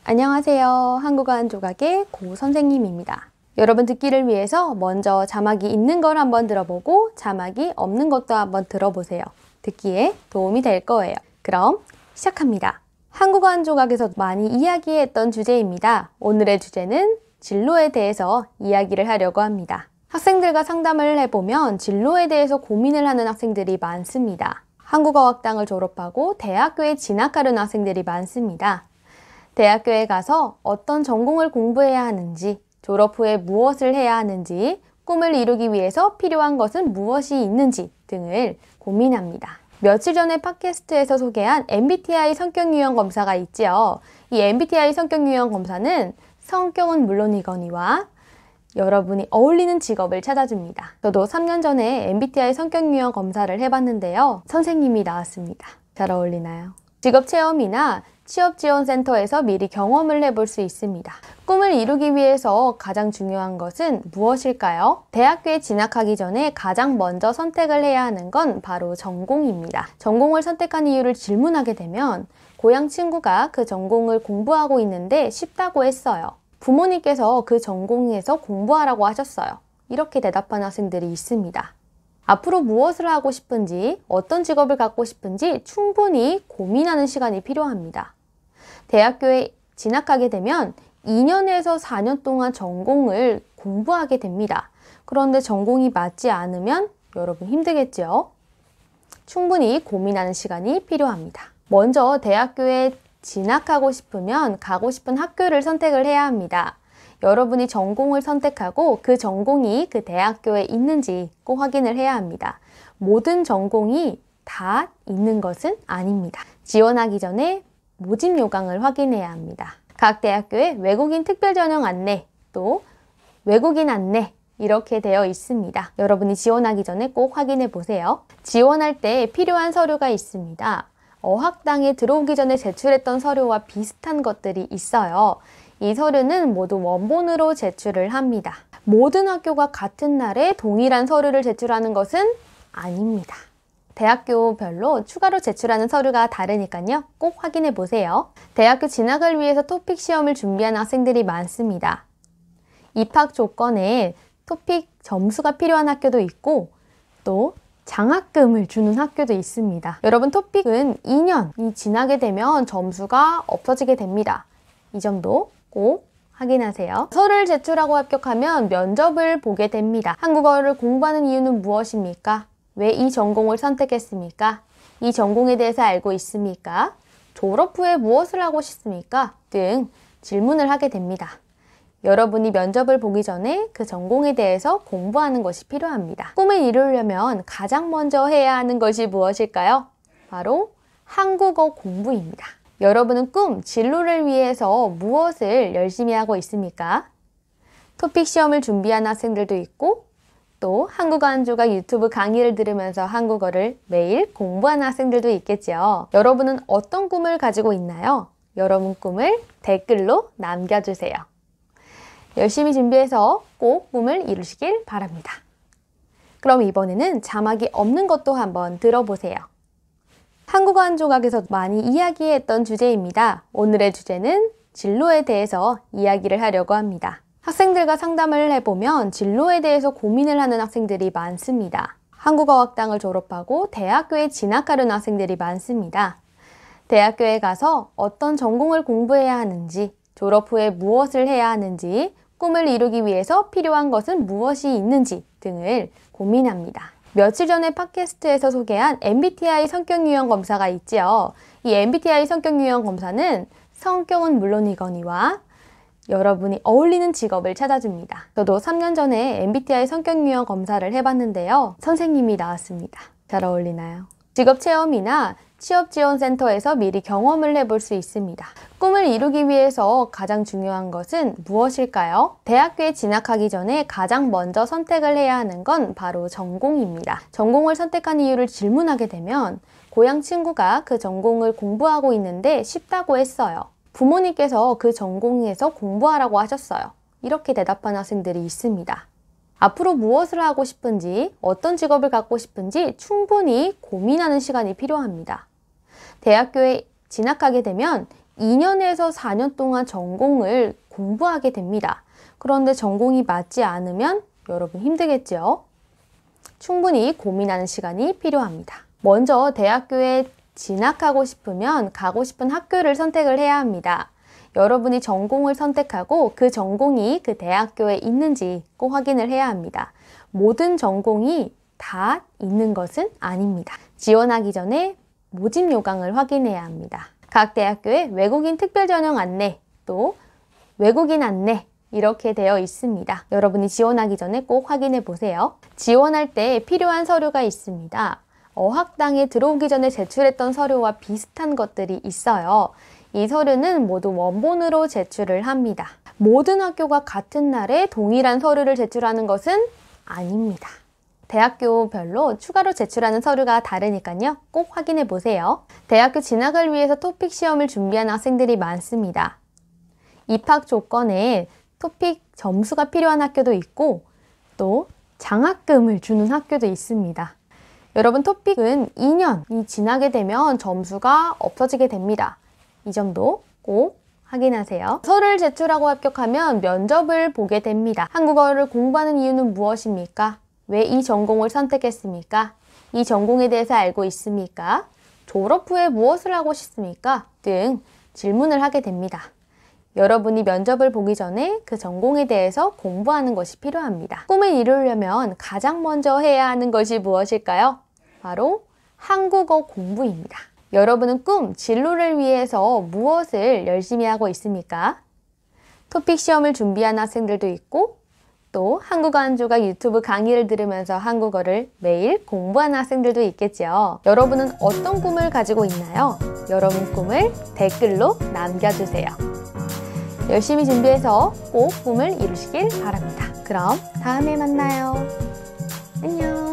안녕하세요. 한국어 한 조각의 고 선생님입니다. 여러분 듣기를 위해서 먼저 자막이 있는 걸 한번 들어보고 자막이 없는 것도 한번 들어보세요. 듣기에 도움이 될 거예요. 그럼 시작합니다. 한국어 한 조각에서 많이 이야기했던 주제입니다. 오늘의 주제는 진로에 대해서 이야기를 하려고 합니다. 학생들과 상담을 해보면 진로에 대해서 고민을 하는 학생들이 많습니다. 한국어학당을 졸업하고 대학교에 진학하려는 학생들이 많습니다. 대학교에 가서 어떤 전공을 공부해야 하는지, 졸업 후에 무엇을 해야 하는지, 꿈을 이루기 위해서 필요한 것은 무엇이 있는지 등을 고민합니다. 며칠 전에 팟캐스트에서 소개한 MBTI 성격 유형 검사가 있지요. 이 MBTI 성격 유형 검사는 성격은 물론이거니와 여러분이 어울리는 직업을 찾아줍니다. 저도 3년 전에 MBTI 성격 유형 검사를 해봤는데요. 선생님이 나왔습니다. 잘 어울리나요? 직업 체험이나 취업지원센터에서 미리 경험을 해볼 수 있습니다. 꿈을 이루기 위해서 가장 중요한 것은 무엇일까요? 대학교에 진학하기 전에 가장 먼저 선택을 해야 하는 건 바로 전공입니다. 전공을 선택한 이유를 질문하게 되면 고향 친구가 그 전공을 공부하고 있는데 쉽다고 했어요. 부모님께서 그 전공에서 공부하라고 하셨어요. 이렇게 대답하는 학생들이 있습니다. 앞으로 무엇을 하고 싶은지, 어떤 직업을 갖고 싶은지 충분히 고민하는 시간이 필요합니다. 대학교에 진학하게 되면 2년에서 4년 동안 전공을 공부하게 됩니다. 그런데 전공이 맞지 않으면 여러분 힘들겠죠? 충분히 고민하는 시간이 필요합니다. 먼저 대학교에 진학하고 싶으면 가고 싶은 학교를 선택을 해야 합니다. 여러분이 전공을 선택하고 그 전공이 그 대학교에 있는지 꼭 확인을 해야 합니다. 모든 전공이 다 있는 것은 아닙니다. 지원하기 전에 모집 요강을 확인해야 합니다. 각 대학교에 외국인 특별 전형 안내, 또 외국인 안내 이렇게 되어 있습니다. 여러분이 지원하기 전에 꼭 확인해 보세요. 지원할 때 필요한 서류가 있습니다. 어학당에 들어오기 전에 제출했던 서류와 비슷한 것들이 있어요. 이 서류는 모두 원본으로 제출을 합니다. 모든 학교가 같은 날에 동일한 서류를 제출하는 것은 아닙니다. 대학교별로 추가로 제출하는 서류가 다르니까요. 꼭 확인해 보세요. 대학교 진학을 위해서 토픽 시험을 준비하는 학생들이 많습니다. 입학 조건에 토픽 점수가 필요한 학교도 있고 또 장학금을 주는 학교도 있습니다. 여러분 토픽은 2년이 지나게 되면 점수가 없어지게 됩니다. 이 점도 꼭 확인하세요. 서류를 제출하고 합격하면 면접을 보게 됩니다. 한국어를 공부하는 이유는 무엇입니까? 왜 이 전공을 선택했습니까? 이 전공에 대해서 알고 있습니까? 졸업 후에 무엇을 하고 싶습니까? 등 질문을 하게 됩니다. 여러분이 면접을 보기 전에 그 전공에 대해서 공부하는 것이 필요합니다. 꿈을 이루려면 가장 먼저 해야 하는 것이 무엇일까요? 바로 한국어 공부입니다. 여러분은 꿈, 진로를 위해서 무엇을 열심히 하고 있습니까? 토픽 시험을 준비하는 학생들도 있고 또 한국어 한 조각 유튜브 강의를 들으면서 한국어를 매일 공부하는 학생들도 있겠죠. 여러분은 어떤 꿈을 가지고 있나요? 여러분 꿈을 댓글로 남겨주세요. 열심히 준비해서 꼭 꿈을 이루시길 바랍니다. 그럼 이번에는 자막이 없는 것도 한번 들어보세요. 한국어 한 조각에서 많이 이야기했던 주제입니다. 오늘의 주제는 진로에 대해서 이야기를 하려고 합니다. 학생들과 상담을 해보면 진로에 대해서 고민을 하는 학생들이 많습니다. 한국어학당을 졸업하고 대학교에 진학하려는 학생들이 많습니다. 대학교에 가서 어떤 전공을 공부해야 하는지, 졸업 후에 무엇을 해야 하는지, 꿈을 이루기 위해서 필요한 것은 무엇이 있는지 등을 고민합니다. 며칠 전에 팟캐스트에서 소개한 MBTI 성격 유형 검사가 있지요. 이 MBTI 성격 유형 검사는 성격은 물론이거니와 여러분이 어울리는 직업을 찾아줍니다. 저도 3년 전에 MBTI 성격 유형 검사를 해봤는데요. 선생님이 나왔습니다. 잘 어울리나요? 직업 체험이나 취업지원센터에서 미리 경험을 해볼 수 있습니다. 꿈을 이루기 위해서 가장 중요한 것은 무엇일까요? 대학교에 진학하기 전에 가장 먼저 선택을 해야 하는 건 바로 전공입니다. 전공을 선택한 이유를 질문하게 되면 고향 친구가 그 전공을 공부하고 있는데 쉽다고 했어요. 부모님께서 그 전공에서 공부하라고 하셨어요. 이렇게 대답하는 학생들이 있습니다. 앞으로 무엇을 하고 싶은지, 어떤 직업을 갖고 싶은지 충분히 고민하는 시간이 필요합니다. 대학교에 진학하게 되면 2년에서 4년 동안 전공을 공부하게 됩니다. 그런데 전공이 맞지 않으면 여러분 힘들겠죠? 충분히 고민하는 시간이 필요합니다. 먼저 대학교에 진학하고 싶으면 가고 싶은 학교를 선택을 해야 합니다. 여러분이 전공을 선택하고 그 전공이 그 대학교에 있는지 꼭 확인을 해야 합니다. 모든 전공이 다 있는 것은 아닙니다. 지원하기 전에 모집 요강을 확인해야 합니다. 각 대학교에 외국인 특별 전형 안내, 또 외국인 안내 이렇게 되어 있습니다. 여러분이 지원하기 전에 꼭 확인해 보세요. 지원할 때 필요한 서류가 있습니다. 어학당에 들어오기 전에 제출했던 서류와 비슷한 것들이 있어요. 이 서류는 모두 원본으로 제출을 합니다. 모든 학교가 같은 날에 동일한 서류를 제출하는 것은 아닙니다. 대학교별로 추가로 제출하는 서류가 다르니까요. 꼭 확인해 보세요. 대학교 진학을 위해서 토픽 시험을 준비하는 학생들이 많습니다. 입학 조건에 토픽 점수가 필요한 학교도 있고 또 장학금을 주는 학교도 있습니다. 여러분, 토픽은 2년이 지나게 되면 점수가 없어지게 됩니다. 이 점도 꼭 확인하세요. 서류를 제출하고 합격하면 면접을 보게 됩니다. 한국어를 공부하는 이유는 무엇입니까? 왜 이 전공을 선택했습니까? 이 전공에 대해서 알고 있습니까? 졸업 후에 무엇을 하고 싶습니까? 등 질문을 하게 됩니다. 여러분이 면접을 보기 전에 그 전공에 대해서 공부하는 것이 필요합니다. 꿈을 이루려면 가장 먼저 해야 하는 것이 무엇일까요? 바로 한국어 공부입니다. 여러분은 꿈, 진로를 위해서 무엇을 열심히 하고 있습니까? 토픽 시험을 준비하는 학생들도 있고 또 한국어 한 조각 유튜브 강의를 들으면서 한국어를 매일 공부하는 학생들도 있겠죠. 여러분은 어떤 꿈을 가지고 있나요? 여러분 꿈을 댓글로 남겨주세요. 열심히 준비해서 꼭 꿈을 이루시길 바랍니다. 그럼 다음에 만나요. 안녕.